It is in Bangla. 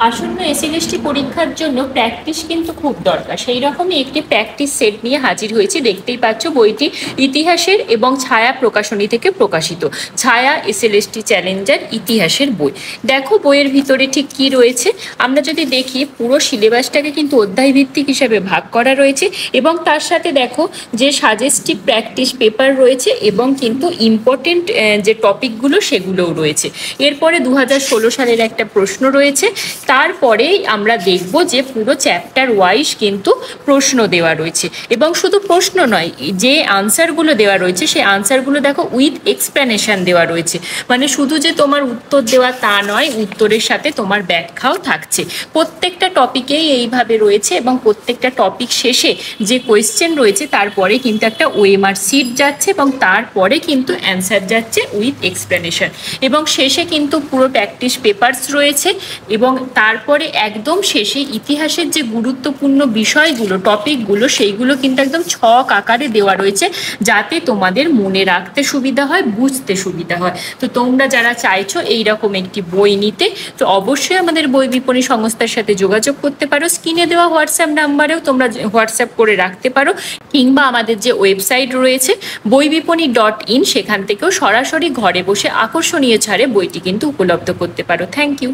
আসন্ন এসএলএসটি পরীক্ষার জন্য প্র্যাকটিস কিন্তু খুব দরকার। সেই রকমই একটি প্র্যাকটিস সেট নিয়ে হাজির হয়েছি। দেখতেই পাচ্ছ বইটি ইতিহাসের এবং ছায়া প্রকাশনী থেকে প্রকাশিত। ছায়া এসএলএসটি চ্যালেঞ্জার ইতিহাসের বই। দেখো বইয়ের ভিতরে ঠিক কি রয়েছে। আমরা যদি দেখি পুরো সিলেবাসটাকে কিন্তু অধ্যায় ভিত্তিক হিসাবে ভাগ করা রয়েছে এবং তার সাথে দেখো যে সাজেস্টিভ প্র্যাকটিস পেপার রয়েছে এবং কিন্তু ইম্পর্টেন্ট যে টপিকগুলো সেগুলোও রয়েছে। এরপরে 2016 সালের একটা প্রশ্ন রয়েছে। তারপরেই আমরা দেখব যে পুরো চ্যাপ্টার ওয়াইজ কিন্তু প্রশ্ন দেওয়া রয়েছে এবং শুধু প্রশ্ন নয়, যে আনসারগুলো দেওয়া রয়েছে সেই আনসারগুলো দেখো উইথ এক্সপ্লেনেশন দেওয়া রয়েছে। মানে শুধু যে তোমার উত্তর দেওয়া তা নয়, উত্তরের সাথে তোমার ব্যাখ্যাও থাকছে। প্রত্যেকটা টপিকেই এইভাবে রয়েছে এবং প্রত্যেকটা টপিক শেষে যে কোয়েশ্চেন রয়েছে তারপরে কিন্তু একটা ওএমআর সিট যাচ্ছে এবং তারপরে কিন্তু অ্যান্সার যাচ্ছে উইথ এক্সপ্লেনেশন এবং শেষে কিন্তু পুরো প্র্যাকটিস পেপারস রয়েছে এবং তারপরে একদম শেষে ইতিহাসের যে গুরুত্বপূর্ণ বিষয়গুলো টপিকগুলো সেইগুলো কিন্তু একদম ছক আকারে দেওয়া রয়েছে, যাতে তোমাদের মনে রাখতে সুবিধা হয়, বুঝতে সুবিধা হয়। তো তোমরা যারা চাইছো এইরকম একটি বই নিতে, তো অবশ্যই আমাদের বই বিপণী সংস্থার সাথে যোগাযোগ করতে পারো। স্ক্রিনে দেওয়া হোয়াটসঅ্যাপ নাম্বারেও তোমরা হোয়াটসঅ্যাপ করে রাখতে পারো, কিংবা আমাদের যে ওয়েবসাইট রয়েছে বইবিপণী.in সেখান থেকেও সরাসরি ঘরে বসে আকর্ষণীয় ছাড়ে বইটি কিন্তু উপলব্ধ করতে পারো। Thank you.